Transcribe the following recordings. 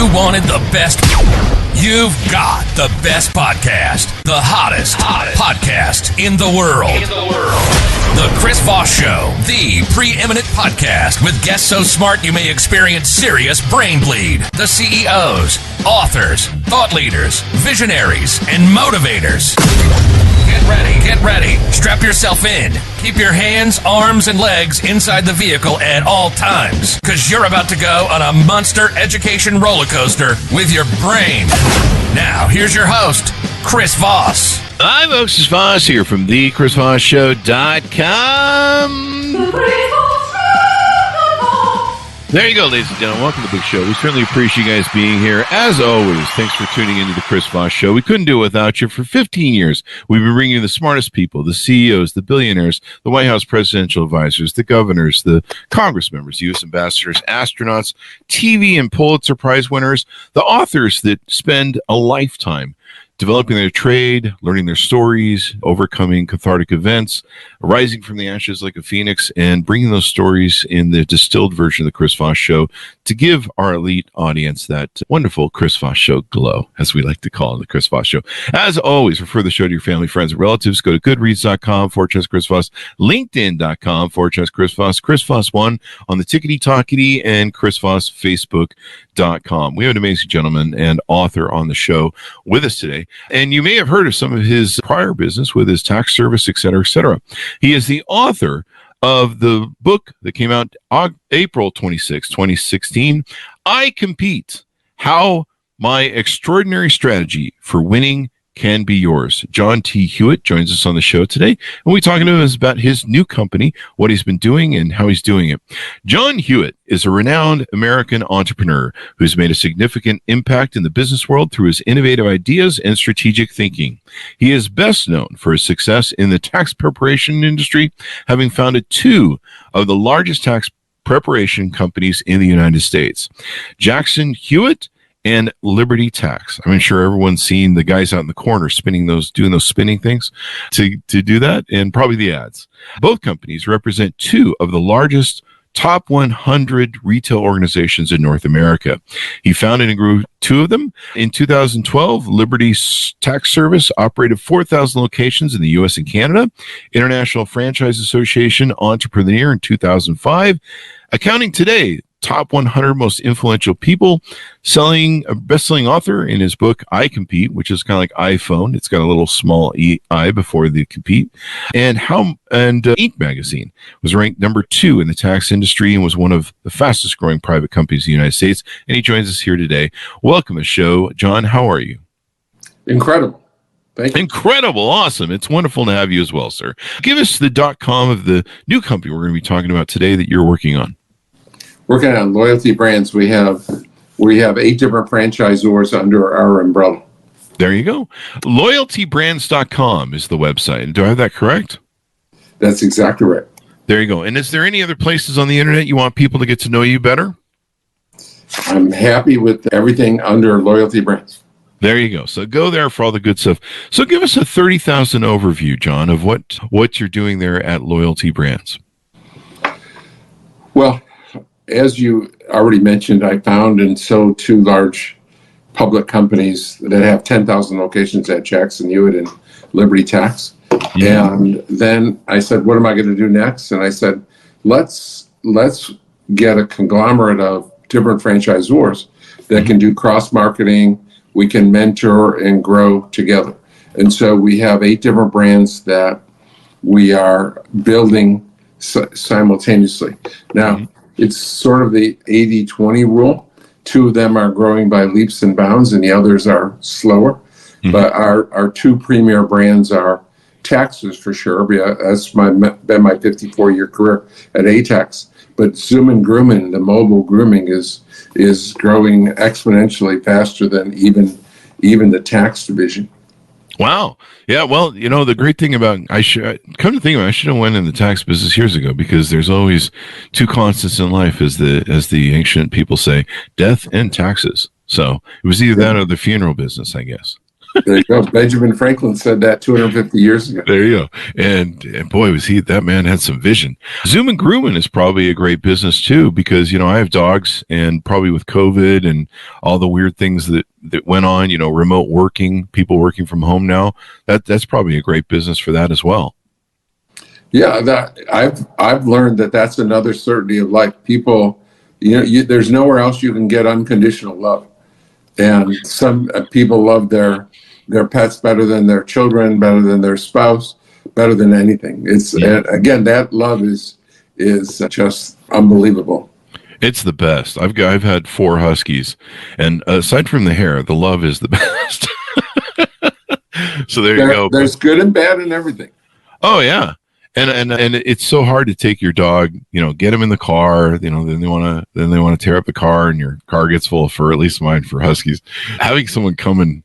you wanted the best, you've got the best podcast, the hottest podcast in the world. The Chris Voss Show, the preeminent podcast with guests so smart you may experience serious brain bleed. The CEOs, authors, thought leaders, visionaries, and motivators. Get ready. Strap yourself in. Keep your hands, arms, and legs inside the vehicle at all times, because you're about to go on a monster education roller coaster with your brain. Now, here's your host, Chris Voss. Hi, folks. It's Voss here from thechrisvossshow.com. There you go, ladies and gentlemen. Welcome to the big show. We certainly appreciate you guys being here. As always, thanks for tuning into the Chris Voss Show. We couldn't do it without you. For 15 years, we've been bringing you the smartest people, the CEOs, the billionaires, the White House presidential advisors, the governors, the Congress members, U.S. ambassadors, astronauts, TV and Pulitzer Prize winners, the authors that spend a lifetime developing their trade, learning their stories, overcoming cathartic events, rising from the ashes like a phoenix, and bringing those stories in the distilled version of the Chris Voss Show to give our elite audience that wonderful Chris Voss Show glow, as we like to call it, the Chris Voss Show. As always, refer the show to your family, friends, and relatives. Go to goodreads.com/Chris Voss, LinkedIn.com/Chris Voss, Chris Voss 1 on the Tickety-Tockety, and Chris Voss Facebook.com. We have an amazing gentleman and author on the show with us today. And you may have heard of some of his prior business with his tax service, et cetera, et cetera. He is the author of the book that came out April 26, 2016, I Compete, How My Extraordinary Strategy for Winning Can Be Yours. John T. Hewitt joins us on the show today, and we're talking to him about his new company, what he's been doing, and how he's doing it. John Hewitt is a renowned American entrepreneur who's made a significant impact in the business world through his innovative ideas and strategic thinking. He is best known for his success in the tax preparation industry, having founded two of the largest tax preparation companies in the United States, Jackson Hewitt and Liberty Tax. I'm sure everyone's seen the guys out in the corner doing those spinning things to do that, and probably the ads. Both companies represent two of the largest top 100 retail organizations in North America. He founded and grew two of them. In 2012, Liberty Tax Service operated 4,000 locations in the U.S. and Canada. International Franchise Association Entrepreneuria in 2005. Accounting today, top 100 most influential people, a best-selling author in his book, I Compete, which is kind of like iPhone. It's got a little small I before the compete. And Inc. magazine was ranked number 2 in the tax industry and was one of the fastest growing private companies in the United States. And he joins us here today. Welcome to the show. John, how are you? Incredible. Thank you. Incredible. Awesome. It's wonderful to have you as well, sir. Give us the .com of the new company we're going to be talking about today that you're working on. Working on loyalty brands, we have 8 different franchisors under our umbrella. There you go. Loyaltybrands.com is the website. Do I have that correct? That's exactly right. There you go. And is there any other places on the internet you want people to get to know you better? I'm happy with everything under Loyalty Brands. There you go. So go there for all the good stuff. So give us a 30,000 overview, John, of what you're doing there at Loyalty Brands. Well, as you already mentioned, I found and sold 2 large public companies that have 10,000 locations at Jackson Hewitt and Liberty Tax. Yeah. And then I said, what am I going to do next? And I said, let's get a conglomerate of different franchisors that can do cross-marketing. We can mentor and grow together. And so we have 8 different brands that we are building simultaneously. Now, it's sort of the 80-20 rule. 2 of them are growing by leaps and bounds, and the others are slower. Mm-hmm. But our 2 premier brands are taxes for sure. That's been my 54-year career at ATAX. But Zoom and Grooming, the mobile grooming, is growing exponentially faster than even the tax division. Wow. Yeah, well, the great thing about I should have went in the tax business years ago, because there's always 2 constants in life, as the ancient people say, death and taxes. So it was either that or the funeral business, I guess. There you go. Benjamin Franklin said that 250 years ago. There you go. And boy, that man had some vision. Zoom and Grooming is probably a great business too, because, I have dogs, and probably with COVID and all the weird things that went on, remote working, people working from home now, that's probably a great business for that as well. Yeah, that I've learned that's another certainty of life. People, there's nowhere else you can get unconditional love. And some people love their pets better than their children, better than their spouse, better than anything. And again, that love is just unbelievable. It's the best. I've had 4 huskies, and aside from the hair, the love is the best. So there you go. There's good and bad in everything. Oh yeah. And it's so hard to take your dog, get them in the car, then they want to tear up the car, and your car gets full of fur, at least mine for huskies. Having someone come and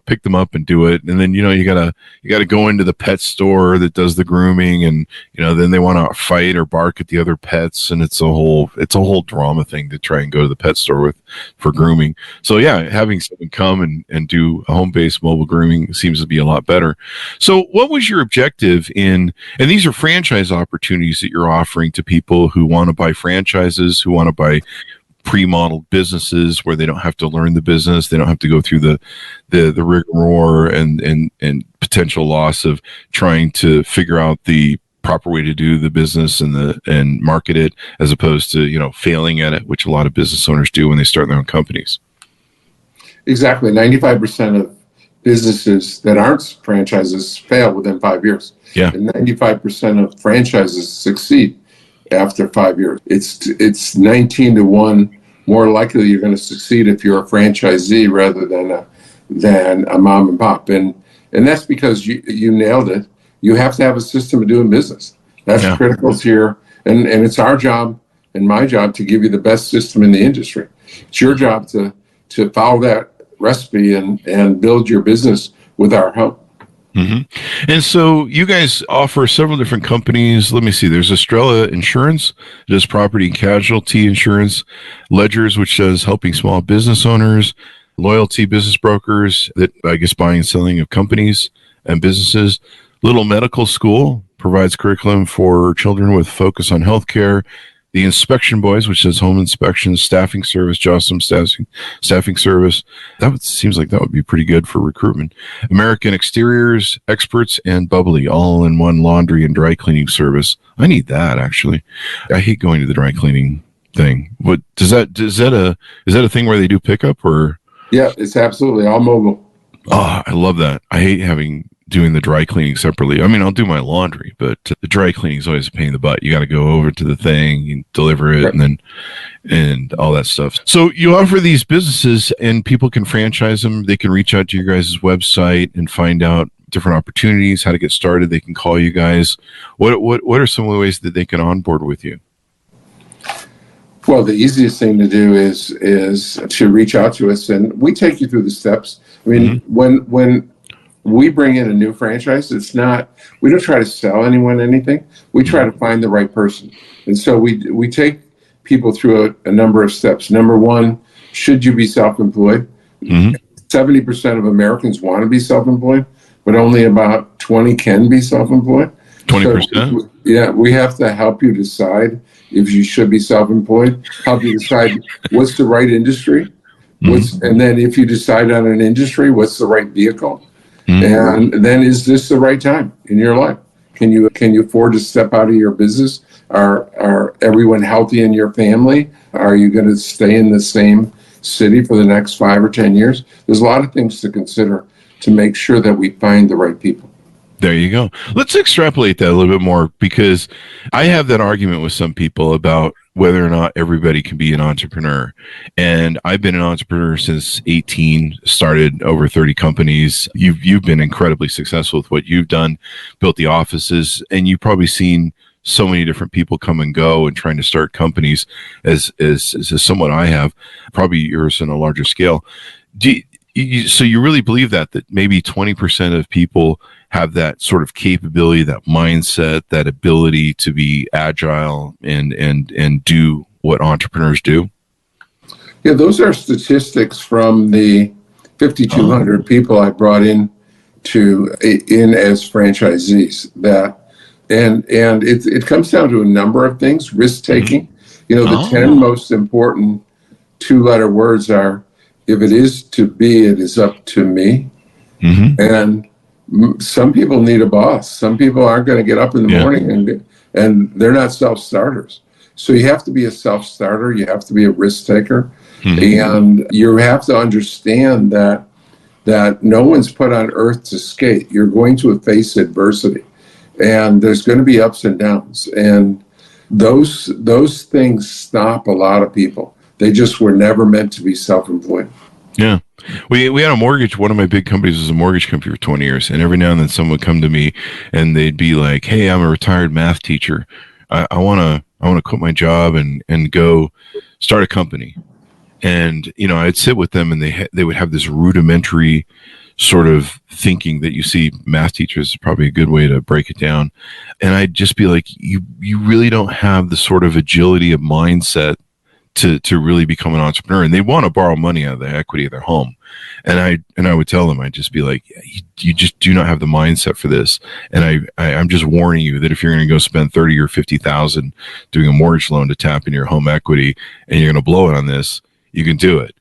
pick them up and do it, and then you gotta go into the pet store that does the grooming, and then they want to fight or bark at the other pets, and it's a whole drama thing to try and go to the pet store for grooming. So yeah, having someone come and do a home-based mobile grooming seems to be a lot better. So what was your objective and these are franchise opportunities that you're offering to people who want to buy franchises, who want to buy pre-modeled businesses where they don't have to learn the business, they don't have to go through the rigmarole and potential loss of trying to figure out the proper way to do the business and market it, as opposed to failing at it, which a lot of business owners do when they start their own companies. Exactly. 95% of businesses that aren't franchises fail within 5 years. Yeah. And 95% of franchises succeed after 5 years. It's 19 to 1 more likely you're going to succeed if you're a franchisee rather than a mom and pop. And that's because you nailed it. You have to have a system of doing business. That's critical to your, and it's our job and my job to give you the best system in the industry. It's your job to follow that recipe and build your business with our help. Mm-hmm. And so you guys offer several different companies. Let me see. There's Estrella Insurance, does property and casualty insurance. Ledgers, which does helping small business owners. Loyalty Business Brokers, that I guess buying and selling of companies and businesses. Little Medical School provides curriculum for children with focus on healthcare. The Inspection Boys, which does home inspections, staffing service, Jocelyn staffing service. Seems like that would be pretty good for recruitment. American Exteriors Experts, and Bubbly, all in one laundry and dry cleaning service. I need that, actually. I hate going to the dry cleaning thing. What is that a thing where they do pickup, or? Yeah, it's absolutely all mobile. Oh, I love that. I hate doing the dry cleaning separately. I mean, I'll do my laundry, but the dry cleaning is always a pain in the butt. You got to go over to the thing and deliver it, right, and all that stuff. So you offer these businesses, and people can franchise them. They can reach out to your guys' website and find out different opportunities, how to get started. They can call you guys. What are some of the ways that they can onboard with you? Well, the easiest thing to do is to reach out to us, and we take you through the steps. I mean, when we bring in a new franchise, we don't try to sell anyone anything. We try to find the right person. And so we take people through a number of steps. Number one, should you be self-employed? 70% of Americans want to be self-employed, but only about 20 can be self-employed. 20%? So, we have to help you decide if you should be self-employed, help you decide what's the right industry, and then if you decide on an industry, what's the right vehicle? And then, is this the right time in your life? Can you afford to step out of your business? Are everyone healthy in your family? Are you going to stay in the same city for the next 5 or 10 years? There's a lot of things to consider to make sure that we find the right people. There you go. Let's extrapolate that a little bit more, because I have that argument with some people about whether or not everybody can be an entrepreneur. And I've been an entrepreneur since 18, started over 30 companies. You've been incredibly successful with what you've done, built the offices, and you've probably seen so many different people come and go and trying to start companies as somewhat I have, probably yours on a larger scale. So you really believe that maybe 20% of people have that sort of capability, that mindset, that ability to be agile and do what entrepreneurs do? Yeah, those are statistics from the 5,200 people I brought in as franchisees. And it comes down to a number of things. Risk taking. The 10 most important 2-letter words are, if it is to be, it is up to me. And some people need a boss. Some people aren't going to get up in the morning and they're not self-starters. So you have to be a self-starter. You have to be a risk taker. And you have to understand that no one's put on earth to skate. You're going to face adversity, and there's going to be ups and downs. And those things stop a lot of people. They just were never meant to be self-employed. Yeah. We had a mortgage. One of my big companies was a mortgage company for 20 years. And every now and then someone would come to me and they'd be like, hey, I'm a retired math teacher. I want to quit my job and go start a company. And, I'd sit with them and they would have this rudimentary sort of thinking that you see math teachers is probably a good way to break it down. And I'd just be like, you really don't have the sort of agility of mindset to really become an entrepreneur. And they want to borrow money out of the equity of their home. And I would tell them, I'd just be like, you just do not have the mindset for this. And I'm just warning you that if you're going to go spend 30 or 50,000 doing a mortgage loan to tap into your home equity and you're going to blow it on this, you can do it.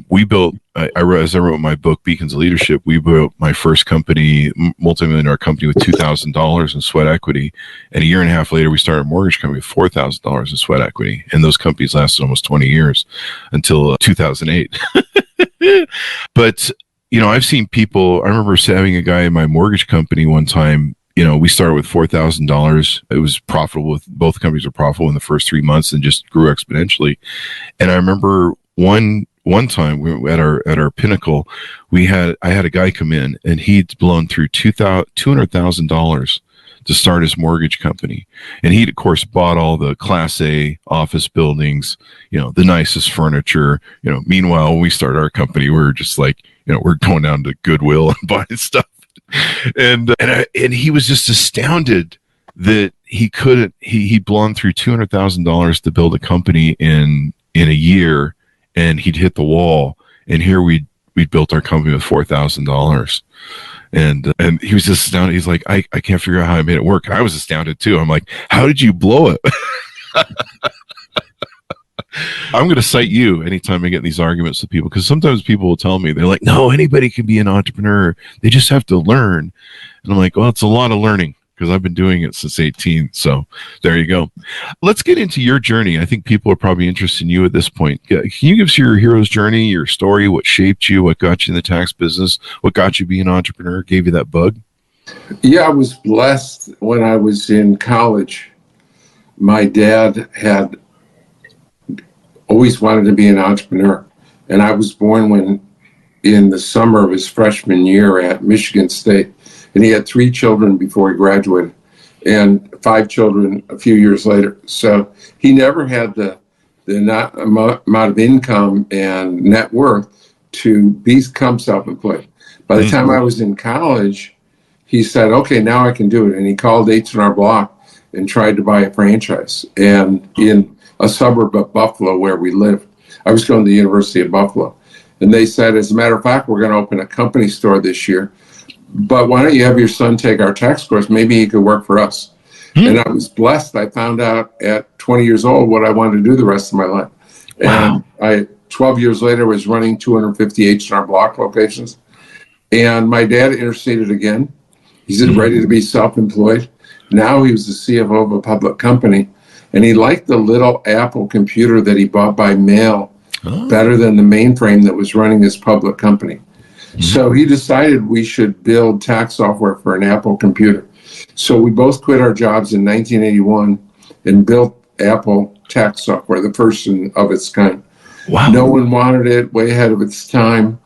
We built, as I wrote in my book, Beacons of Leadership, we built my first company, multi-million-dollar company with $2,000 in sweat equity. And a year and a half later, we started a mortgage company with $4,000 in sweat equity. And those companies lasted almost 20 years until 2008. But, I've seen people, I remember having a guy in my mortgage company one time, we started with $4,000. It was profitable. Both companies were profitable in the first 3 months and just grew exponentially. And I remember one time we were at our pinnacle, I had a guy come in and he'd blown through $200,000 to start his mortgage company. And he'd of course bought all the Class A office buildings, the nicest furniture. Meanwhile, when we started our company, we were just like, we're going down to Goodwill and buying stuff. And he was just astounded that he'd blown through $200,000 to build a company in a year, and he'd hit the wall. And here we'd built our company with $4,000. And he was just astounded. He's like, I can't figure out how I made it work. And I was astounded too. I'm like, how did you blow it? I'm going to cite you anytime I get these arguments with people, because sometimes people will tell me, they're like, no, anybody can be an entrepreneur. They just have to learn. And I'm like, well, it's a lot of learning, because I've been doing it since 18. So there you go. Let's get into your journey. I think people are probably interested in you at this point. Can you give us your hero's journey, your story, what shaped you, what got you in the tax business, what got you being an entrepreneur, gave you that bug? Yeah, I was blessed when I was in college. My dad had always wanted to be an entrepreneur. And I was born in the summer of his freshman year at Michigan State. And he had 3 children before he graduated and 5 children a few years later. So he never had the amount of income and net worth to become self-employed. By the time I was in college, he said, okay, now I can do it. And he called H&R Block and tried to buy a franchise. And in a suburb of Buffalo where we lived, I was going to the University of Buffalo. And they said, as a matter of fact, we're going to open a company store this year. But why don't you have your son take our tax course? Maybe he could work for us. And I was blessed. I found out at 20 years old what I wanted to do the rest of my life. Wow. And 12 years later, was running 250 H&R Block locations. And my dad interceded again. He's ready to be self-employed. Now he was the CFO of a public company. And he liked the little Apple computer that he bought by mail better than the mainframe that was running his public company. So he decided we should build tax software for an Apple computer. So we both quit our jobs in 1981 and built Apple tax software, the first of its kind. Wow. No one wanted it, way ahead of its time.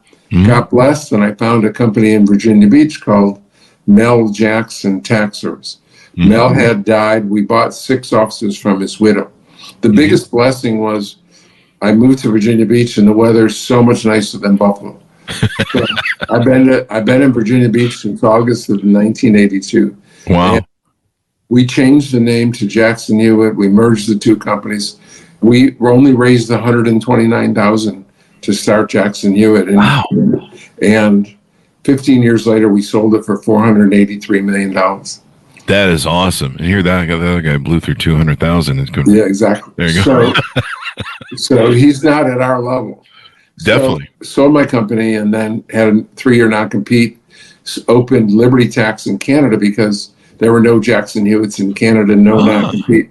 Got blessed, and I found a company in Virginia Beach called Mel Jackson Tax Service. Mel had died. We bought 6 offices from his widow. The biggest blessing was I moved to Virginia Beach, and the weather's so much nicer than Buffalo. So I've been in Virginia Beach since August of 1982. Wow. And we changed the name to Jackson Hewitt. We merged the 2 companies. We only raised $129,000 to start Jackson Hewitt. And, Wow. and 15 years later, we sold it for $483 million. That is awesome. And here that other guy blew through 200,000. It's good. Yeah, exactly. There you go. So he's not at our level. Definitely. So, sold my company and then had a 3-year non-compete, opened Liberty Tax in Canada because there were no Jackson Hewitts in Canada, no non-compete.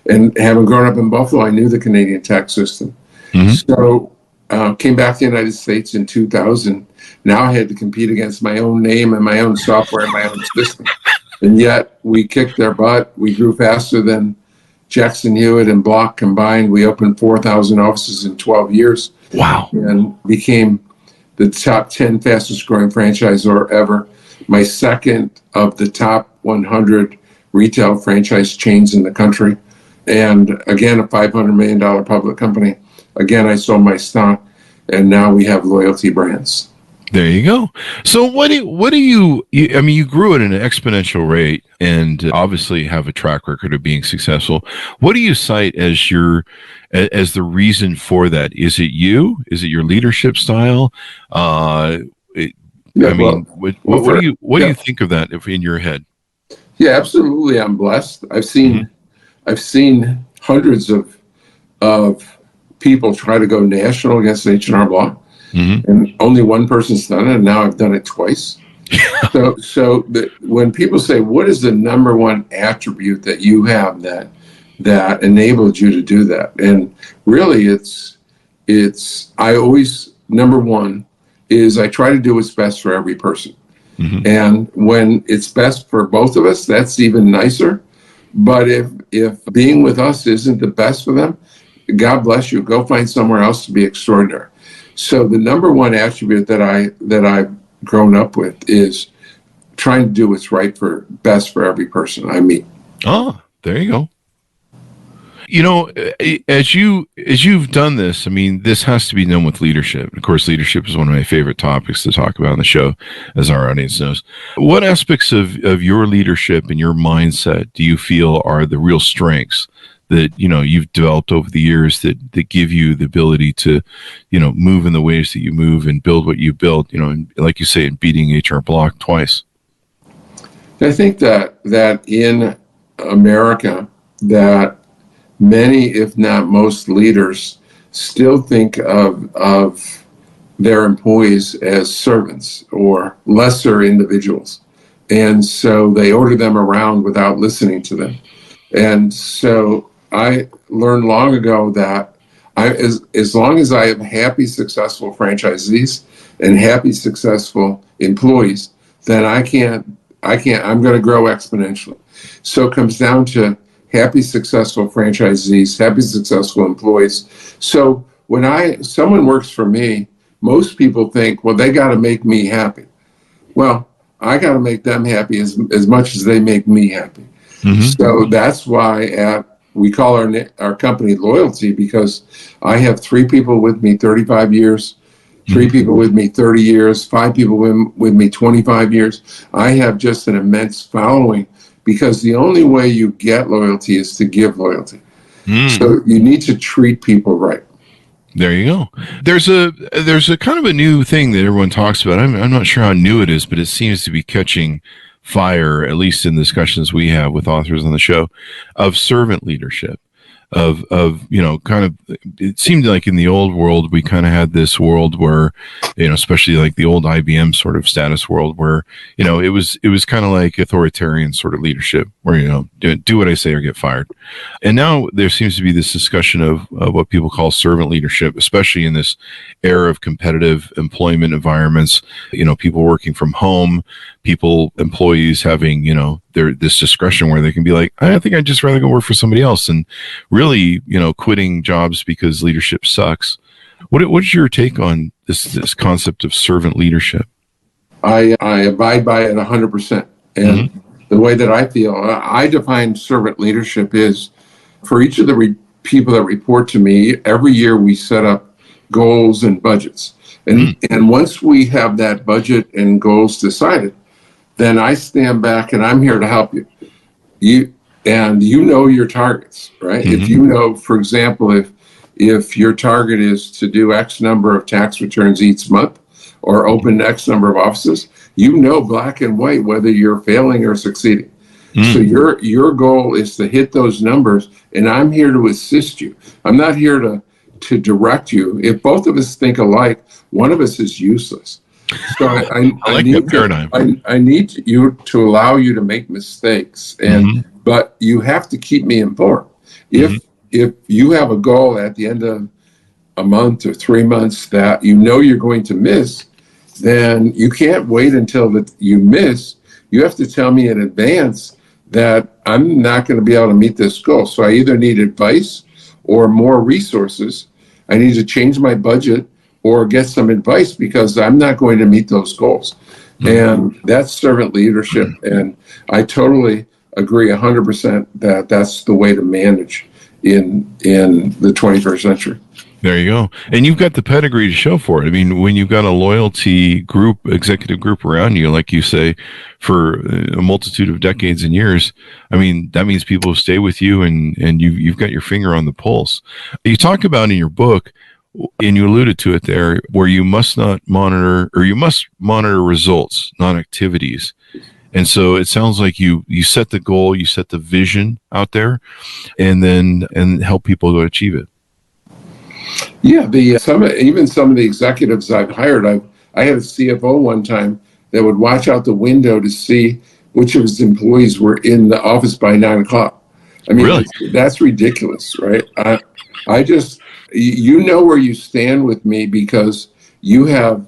And having grown up in Buffalo, I knew the Canadian tax system. So came back to the United States in 2000. Now I had to compete against my own name and my own software and my own system. And yet we kicked their butt. We grew faster than Jackson Hewitt and Block combined. We opened 4,000 offices in 12 years. Wow. And became the top 10 fastest growing franchisor ever. My second of the top 100 retail franchise chains in the country. And again, a $500 million public company. Again, I sold my stock, and now we have loyalty brands. There you go. So what do you I mean, you grew at an exponential rate and obviously have a track record of being successful. What do you cite as the reason for that? Is it you? Is it your leadership style? What do you think of that in your head? Yeah, absolutely. I'm blessed. I've seen hundreds of people try to go national against H&R Block. And only one person's done it, and now I've done it twice. So when people say, what is the number one attribute that you have that enabled you to do that? And really number one is I try to do what's best for every person. And when it's best for both of us, that's even nicer. But if being with us isn't the best for them, God bless you, go find somewhere else to be extraordinary. So the number one attribute that I've grown up with is trying to do what's best for every person I meet. Oh, there you go. You know, as you've done this, I mean, this has to be done with leadership. Of course, leadership is one of my favorite topics to talk about on the show, as our audience knows. What aspects of your leadership and your mindset do you feel are the real strengths that, you know, you've developed over the years that give you the ability to, you know, move in the ways that you move and build what you built, you know, and like you say, in beating HR Block twice? I think that in America, that many, if not most leaders, still think of their employees as servants or lesser individuals. And so they order them around without listening to them. And so I learned long ago that as long as I have happy, successful franchisees and happy, successful employees, then I'm going to grow exponentially. So it comes down to happy, successful franchisees, happy, successful employees. So when someone works for me, most people think, well, they got to make me happy. Well, I got to make them happy as much as they make me happy. So that's why we call our company Loyalty, because I have 3 people with me 35 years, 3 people with me 30 years, 5 people with me 25 years. I have just an immense following, because the only way you get loyalty is to give loyalty. So you need to treat people right. There you go. There's a kind of a new thing that everyone talks about. I'm not sure how new it is, but it seems to be catching fire, at least in discussions we have with authors on the show, of servant leadership. Of you know, kind of, it seemed like in the old world we kind of had this world where, you know, especially like the old IBM sort of status world, where, you know, it was kind of like authoritarian sort of leadership, where, you know, do what I say or get fired. And now there seems to be this discussion of what people call servant leadership, especially in this era of competitive employment environments. You know, people working from home, employees having, you know, this discretion where they can be like, I think I'd just rather go work for somebody else, and really, you know, quitting jobs because leadership sucks. What's your take on this concept of servant leadership? I abide by it 100%. And the way that I feel, I define servant leadership is, for each of the people that report to me, every year we set up goals and budgets. And once we have that budget and goals decided, then I stand back and I'm here to help you. You know your targets, right? If you know, for example, if your target is to do X number of tax returns each month or open X number of offices, you know black and white whether you're failing or succeeding. So your goal is to hit those numbers, and I'm here to assist you. I'm not here to direct you. If both of us think alike, one of us is useless. So I need you to allow you to make mistakes, but you have to keep me informed. If you have a goal at the end of a month or 3 months that you know you're going to miss, then you can't wait until you miss. You have to tell me in advance that I'm not going to be able to meet this goal. So I either need advice or more resources. I need to change my budget or get some advice because I'm not going to meet those goals. And that's servant leadership. And I totally agree 100% that that's the way to manage in the 21st century. There you go. And you've got the pedigree to show for it. I mean, when you've got a loyalty group, executive group around you, like you say, for a multitude of decades and years, I mean, that means people stay with you and you've got your finger on the pulse. You talk about in your book, and you alluded to it there, where you must monitor results, not activities. And so it sounds like you set the goal, you set the vision out there, and help people to achieve it. Yeah, even some of the executives I've hired, I had a CFO one time that would watch out the window to see which of his employees were in the office by 9 o'clock. I mean, really? That's ridiculous, right? You know where you stand with me because you have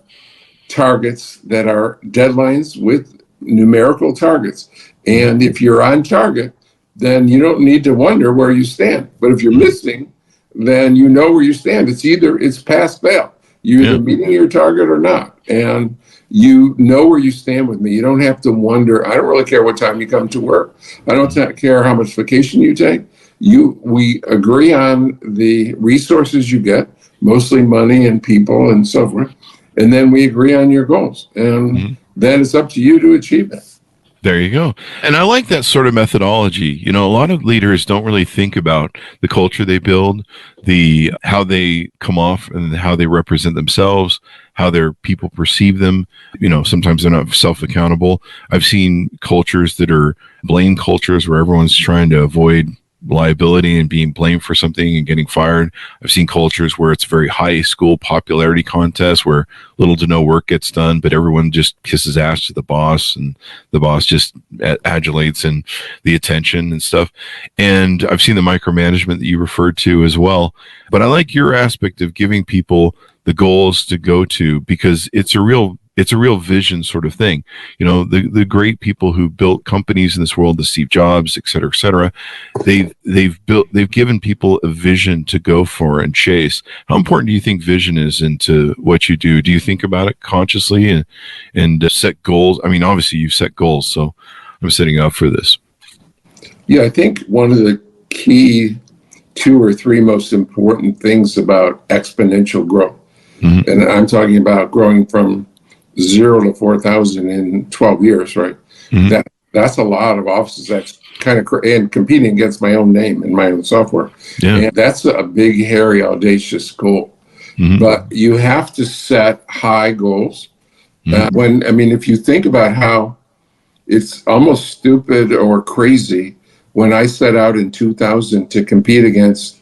targets that are deadlines with numerical targets. And if you're on target, then you don't need to wonder where you stand. But if you're missing, then you know where you stand. It's pass fail. You're either meeting your target or not. And you know where you stand with me. You don't have to wonder. I don't really care what time you come to work. I don't care how much vacation you take. We agree on the resources you get, mostly money and people and so forth. And then we agree on your goals. And then it's up to you to achieve that. There you go. And I like that sort of methodology. You know, a lot of leaders don't really think about the culture they build, how they come off and how they represent themselves, how their people perceive them. You know, sometimes they're not self-accountable. I've seen cultures that are blame cultures where everyone's trying to avoid liability and being blamed for something and getting fired. I've seen cultures where it's very high school popularity contest where little to no work gets done, but everyone just kisses ass to the boss and the boss just adulates and the attention and stuff. And I've seen the micromanagement that you referred to as well. But I like your aspect of giving people the goals to go to because it's a real vision sort of thing. You know, the great people who built companies in this world, the Steve Jobs, et cetera, they've given people a vision to go for and chase. How important do you think vision is into what you do? Do you think about it consciously and set goals? I mean, obviously you've set goals, so I'm setting up for this. Yeah, I think one of the key 2 or 3 most important things about exponential growth, and I'm talking about growing from 0 to 4,000 in 12 years, right? That's a lot of offices. That's kind of and competing against my own name and my own software. Yeah. And that's a big, hairy, audacious goal. But you have to set high goals. If you think about how it's almost stupid or crazy when I set out in 2000 to compete against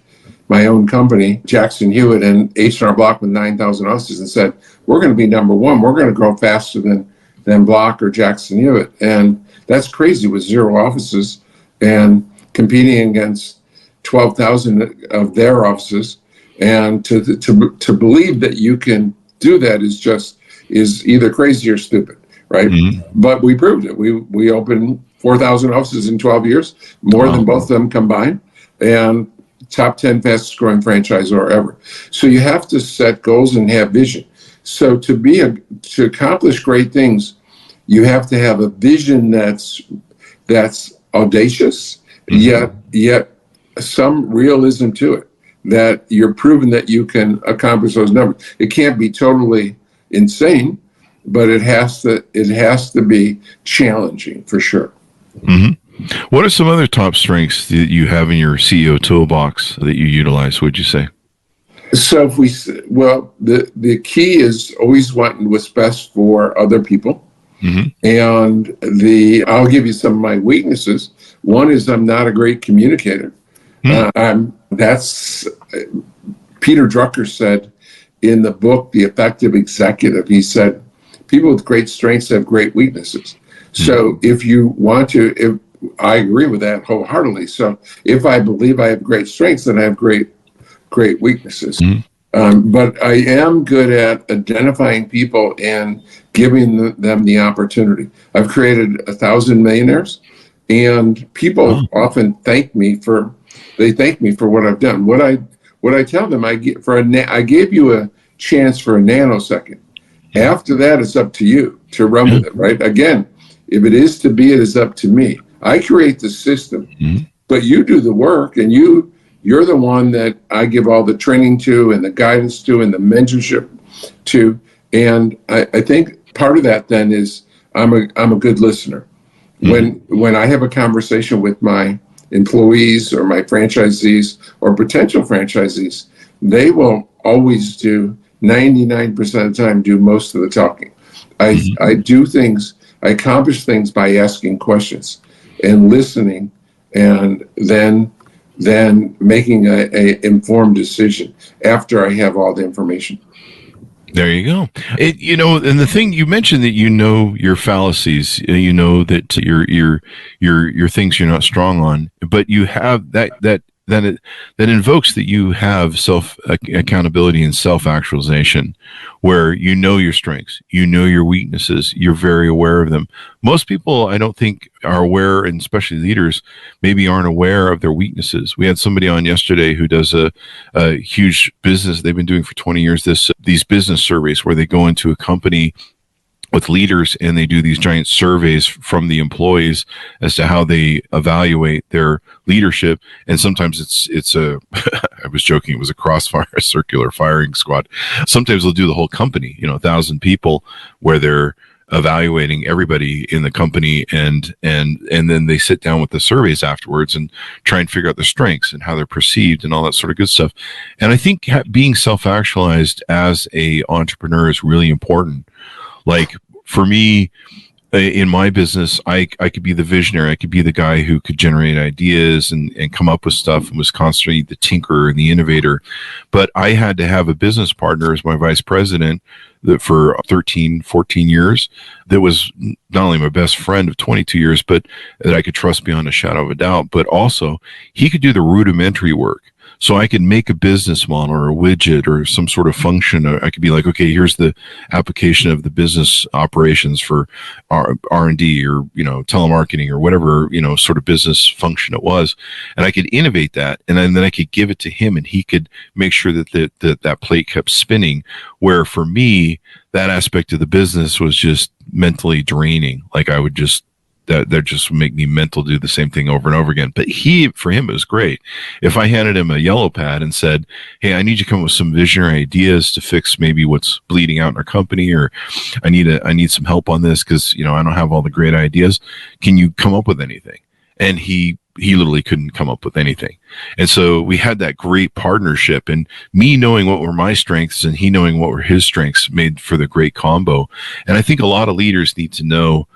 my own company, Jackson Hewitt and H&R Block with 9,000 offices, and said, we're going to be number one. We're going to grow faster than Block or Jackson Hewitt. And that's crazy with 0 offices and competing against 12,000 of their offices. And to believe that you can do that is either crazy or stupid, right? But we proved it. We opened 4,000 offices in 12 years, more than both of them combined. And top 10 fastest growing franchisor ever. So you have to set goals and have vision. So to accomplish great things, you have to have a vision that's audacious, yet some realism to it, that you're proving that you can accomplish those numbers. It can't be totally insane, but it has to be challenging for sure. What are some other top strengths that you have in your CEO toolbox that you utilize, would you say? So the key is always wanting what's best for other people. Mm-hmm. And I'll give you some of my weaknesses. One is I'm not a great communicator. That's Peter Drucker said in the book, The Effective Executive. He said, people with great strengths have great weaknesses. So if I agree with that wholeheartedly. So if I believe I have great strengths, then I have great weaknesses. But I am good at identifying people and giving them the opportunity. I've created 1,000 millionaires, and people often thank me for what I've done. What I tell them, I gave you a chance for a nanosecond. After that, it's up to you to run with it, right? Again, if it is to be, it is up to me. I create the system, but you do the work, and you're the one that I give all the training to and the guidance to and the mentorship to. And I think part of that then is I'm a good listener. When I have a conversation with my employees or my franchisees or potential franchisees, they will always do 99% of the time, do most of the talking. I do things, I accomplish things by asking questions and listening, and then making a informed decision after I have all the information. There you go. And the thing you mentioned, that your fallacies, that your things you're not strong on, but you have that invokes that you have self accountability and self actualization, where your strengths, your weaknesses, you're very aware of them. Most people, I don't think, are aware, and especially leaders, maybe aren't aware of their weaknesses. We had somebody on yesterday who does a huge business they've been doing for 20 years. These business surveys where they go into a company with leaders and they do these giant surveys from the employees as to how they evaluate their leadership. And sometimes it's I was joking, it was a crossfire, a circular firing squad. Sometimes they'll do the whole company, 1,000 people, where they're evaluating everybody in the company, and then they sit down with the surveys afterwards and try and figure out their strengths and how they're perceived and all that sort of good stuff. And I think being self-actualized as a entrepreneur is really important. Like for me, in my business, I could be the visionary. I could be the guy who could generate ideas and come up with stuff, and was constantly the tinkerer and the innovator. But I had to have a business partner as my vice president that for 13, 14 years, that was not only my best friend of 22 years, but that I could trust beyond a shadow of a doubt. But also, he could do the rudimentary work. So I could make a business model or a widget or some sort of function. I could be like, okay, here's the application of the business operations for R&D or, telemarketing or whatever, sort of business function it was. And I could innovate that. And then I could give it to him, and he could make sure that that plate kept spinning. Where for me, that aspect of the business was just mentally draining. Like I would just, that just make me mental, do the same thing over and over again. But for him, it was great. If I handed him a yellow pad and said, hey, I need you to come up with some visionary ideas to fix maybe what's bleeding out in our company, or I need some help on this because, I don't have all the great ideas. Can you come up with anything? And he literally couldn't come up with anything. And so we had that great partnership, and me knowing what were my strengths and he knowing what were his strengths made for the great combo. And I think a lot of leaders need to know,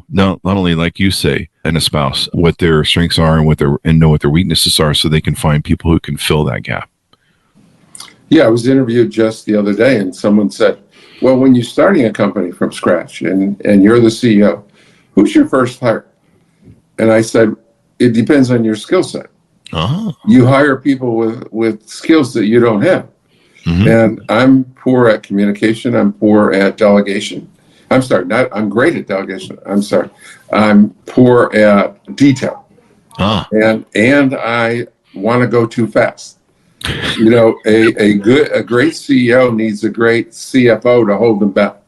not only, like you say, and espouse what their strengths are and know what their weaknesses are, so they can find people who can fill that gap. Yeah, I was interviewed just the other day, and someone said, well, when you're starting a company from scratch and you're the CEO, who's your first hire? And I said, it depends on your skill set. Oh. You hire people with skills that you don't have. Mm-hmm. And I'm poor at communication. I'm poor at delegation. I'm great at delegation. I'm poor at detail. And I want to go too fast. A great CEO needs a great CFO to hold them back.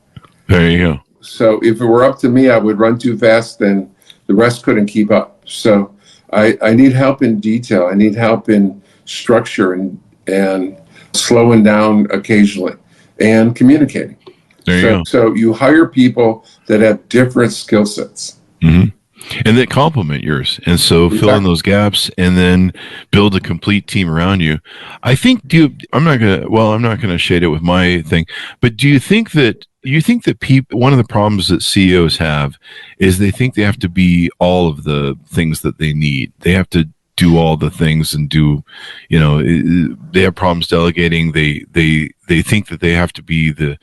There you go. So if it were up to me, I would run too fast and the rest couldn't keep up. So I need help in detail. I need help in structure and slowing down occasionally and communicating. So you hire people that have different skill sets. Mm-hmm. and that complement yours. And so fill in those gaps and then build a complete team around you. I think, I'm not going to shade it with my thing, but do you think that people, one of the problems that CEOs have is they think they have to be all of the things that they need. They have to do all the things and do, they have problems delegating. They think that they have to be the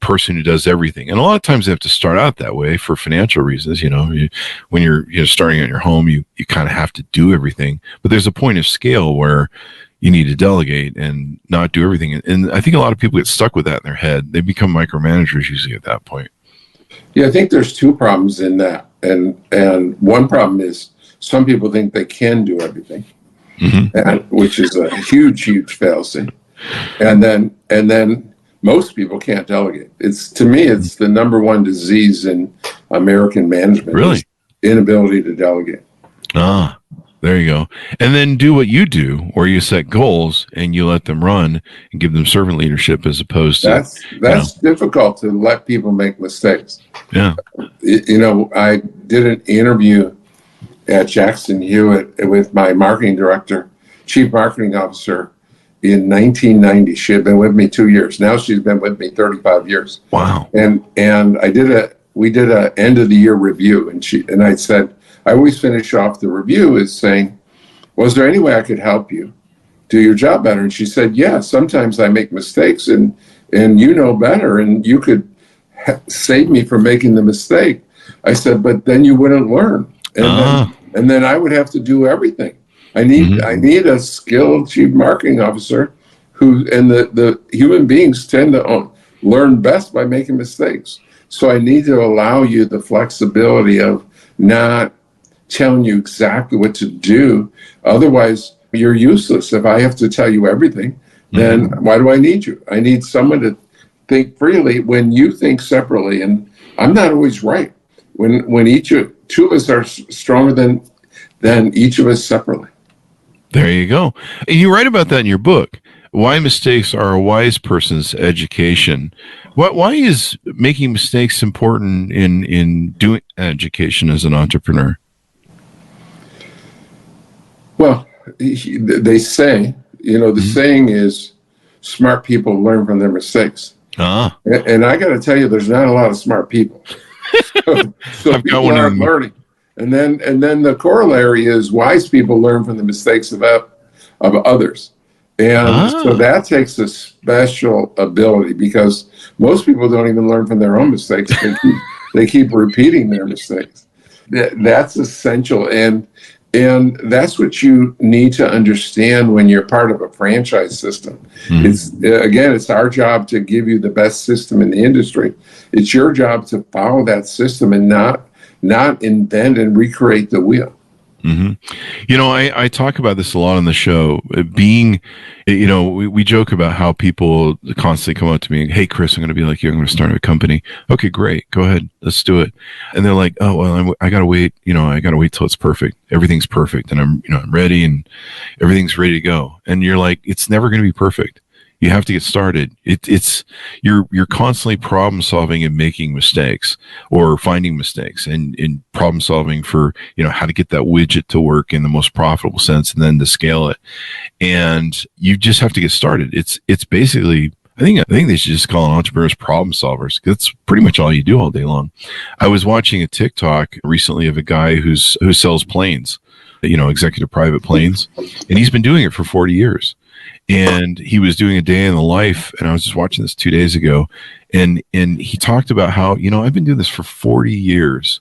person who does everything. And a lot of times they have to start out that way for financial reasons. When you're starting at your home, you kind of have to do everything, but there's a point of scale where you need to delegate and not do everything. And I think a lot of people get stuck with that in their head. They become micromanagers usually at that point. Yeah, I think there's two problems in that. And one problem is some people think they can do everything, which is a huge, huge fallacy. And then most people can't delegate. To me, it's the number one disease in American management. Really? Inability to delegate. Ah, there you go. And then do what you do, where you set goals and you let them run and give them servant leadership as opposed to... That's difficult to let people make mistakes. Yeah. I did an interview at Jackson Hewitt with my marketing director, chief marketing officer, in 1990. She had been with me 2 years. Now she's been with me 35 years. Wow. And we did a end of the year review, and I said, I always finish off the review as saying, was there any way I could help you do your job better? And she said, yeah, sometimes I make mistakes and you know better and you could save me from making the mistake. I said, but then you wouldn't learn. And then I would have to do everything. I need a skilled chief marketing officer and the human beings tend to learn best by making mistakes. So I need to allow you the flexibility of not telling you exactly what to do. Otherwise, you're useless. If I have to tell you everything, then why do I need you? I need someone to think freely when you think separately. And I'm not always right. When two of us are stronger than each of us separately. There you go. And you write about that in your book, Why Mistakes Are a Wise Person's Education. Why is making mistakes important in doing education as an entrepreneur? Well, they say, the saying is smart people learn from their mistakes. And I got to tell you, there's not a lot of smart people. So people aren't learning. And then the corollary is wise people learn from the mistakes of others. And so that takes a special ability because most people don't even learn from their own mistakes. They keep repeating their mistakes. That's essential. And that's what you need to understand when you're part of a franchise system. It's our job to give you the best system in the industry. It's your job to follow that system and not invent and recreate the wheel. I talk about this a lot on the show. We joke about how people constantly come up to me and, hey, Chris, I'm going to be like you. I'm going to start a company. Okay, great. Go ahead. Let's do it. And they're like, oh, well, I got to wait. I got to wait till it's perfect. Everything's perfect. And I'm ready and everything's ready to go. And you're like, it's never going to be perfect. You have to get started. You're constantly problem solving and making mistakes or finding mistakes and problem solving for, how to get that widget to work in the most profitable sense and then to scale it. And you just have to get started. It's basically, I think they should just call entrepreneurs problem solvers. That's pretty much all you do all day long. I was watching a TikTok recently of a guy who sells planes, executive private planes, and he's been doing it for 40 years. And he was doing a day in the life, and I was just watching this 2 days ago, and he talked about how, I've been doing this for 40 years,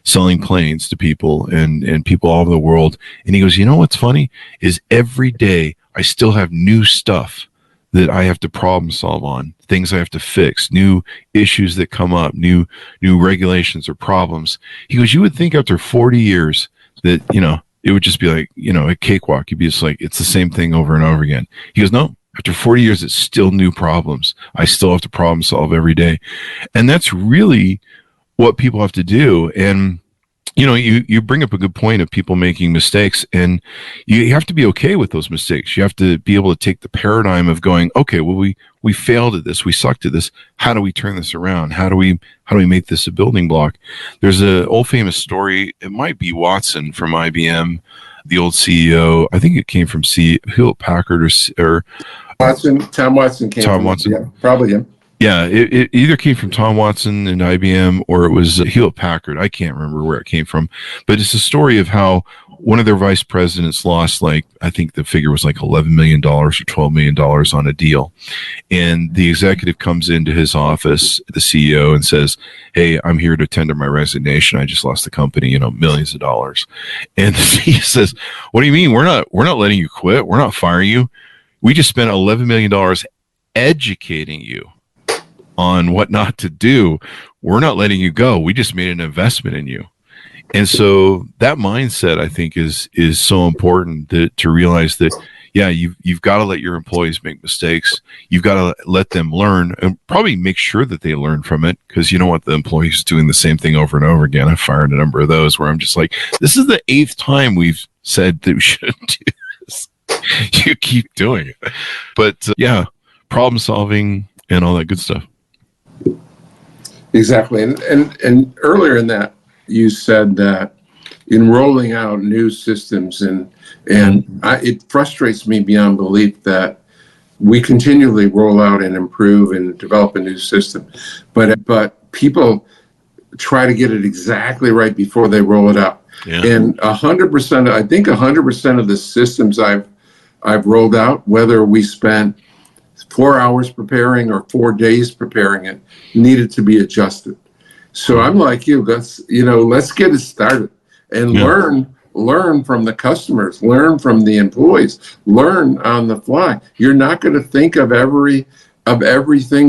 selling planes to people and people all over the world. And he goes, what's funny is every day I still have new stuff that I have to problem solve on, things I have to fix, new issues that come up, new regulations or problems. He goes, you would think after 40 years that, it would just be like, a cakewalk. You'd be just like, it's the same thing over and over again. He goes, no, after 40 years, it's still new problems. I still have to problem solve every day. And that's really what people have to do. And You bring up a good point of people making mistakes, and you have to be okay with those mistakes. You have to be able to take the paradigm of going, okay, well, we failed at this. We sucked at this. How do we turn this around? How do we make this a building block? There's an old famous story. It might be Watson from IBM, the old CEO. I think it came from Hewitt Packard or Watson. Tom Watson came. Tom Watson. Yeah, probably him. Yeah, it either came from Tom Watson and IBM, or it was Hewitt Packard. I can't remember where it came from, but it's a story of how one of their vice presidents lost, like, I think the figure was like $11 million or $12 million on a deal. And the executive comes into his office, the CEO, and says, "Hey, I'm here to tender my resignation. I just lost the company, millions of dollars." And he says, "What do you mean? We're not letting you quit. We're not firing you. We just spent $11 million educating you on what not to do. We're not letting you go. We just made an investment in you." And so that mindset, I think, is so important to realize that, yeah, you've got to let your employees make mistakes. You've got to let them learn, and probably make sure that they learn from it, because you don't want the employees doing the same thing over and over again. I've fired a number of those where I'm just like, this is the 8th time we've said that we shouldn't do this. You keep doing it. But yeah, problem solving and all that good stuff. Exactly. And earlier in that, you said that in rolling out new systems, it frustrates me beyond belief that we continually roll out and improve and develop a new system, but people try to get it exactly right before they roll it out. Yeah. And 100%, I think 100% of the systems I've rolled out, whether we spent 4 hours preparing or 4 days preparing it, needed to be adjusted. So I'm like you, let's get it started and learn from the customers, learn from the employees, learn on the fly. You're not going to think of everything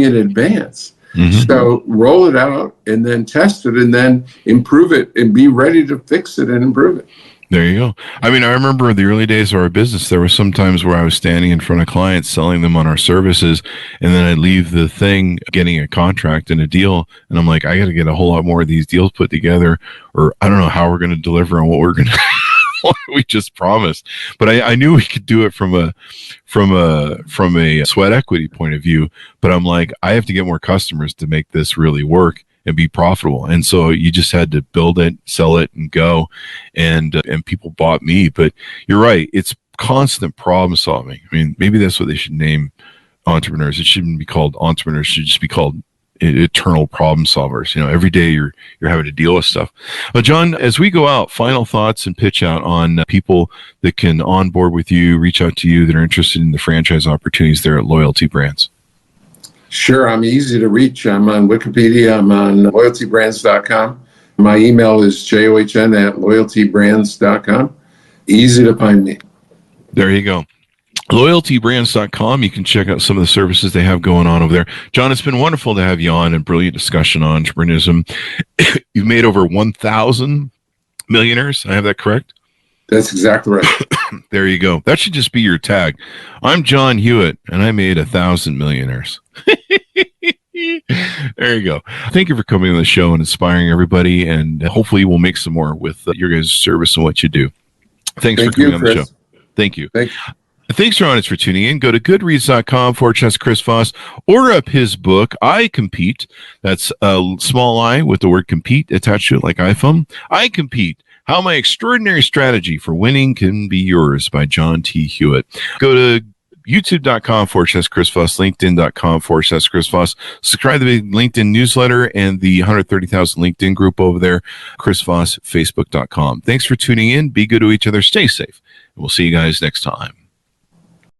in advance. Mm-hmm. So roll it out and then test it and then improve it and be ready to fix it and improve it. There you go. I mean, I remember the early days of our business, there were some times where I was standing in front of clients selling them on our services, and then I'd leave the thing getting a contract and a deal, and I'm like, I got to get a whole lot more of these deals put together, or I don't know how we're going to deliver on what we're going to what we just promised. But I knew we could do it from a sweat equity point of view, but I'm like, I have to get more customers to make this really work and be profitable. And so you just had to build it, sell it, and go. And people bought me. But you're right. It's constant problem solving. I mean, maybe that's what they should name entrepreneurs. It shouldn't be called entrepreneurs. It should just be called eternal problem solvers. Every day you're having to deal with stuff. But John, as we go out, final thoughts and pitch out on people that can onboard with you, reach out to you, that are interested in the franchise opportunities there at Loyalty Brands. Sure. I'm easy to reach. I'm on Wikipedia. I'm on loyaltybrands.com. My email is john@loyaltybrands.com. Easy to find me. There you go. Loyaltybrands.com. You can check out some of the services they have going on over there. John, it's been wonderful to have you on, and brilliant discussion on entrepreneurism. You've made over 1,000 millionaires. I have that correct? That's exactly right. There you go. That should just be your tag. I'm John Hewitt, and I made 1,000 millionaires. There you go. Thank you for coming on the show and inspiring everybody, and hopefully we'll make some more with your guys' service and what you do. Thanks for coming on the show. Thank you. Thanks, your audience, for tuning in. Go to goodreads.com/Chris Voss. Order up his book, I Compete. That's a small I with the word compete attached to it, like iPhone. I Compete. How My Extraordinary Strategy for Winning Can Be Yours, by John T. Hewitt. Go to youtube.com/Chris Voss, linkedin.com/Chris Voss. Subscribe to the LinkedIn newsletter and the 130,000 LinkedIn group over there, Chris Voss, facebook.com. Thanks for tuning in. Be good to each other. Stay safe. And we'll see you guys next time.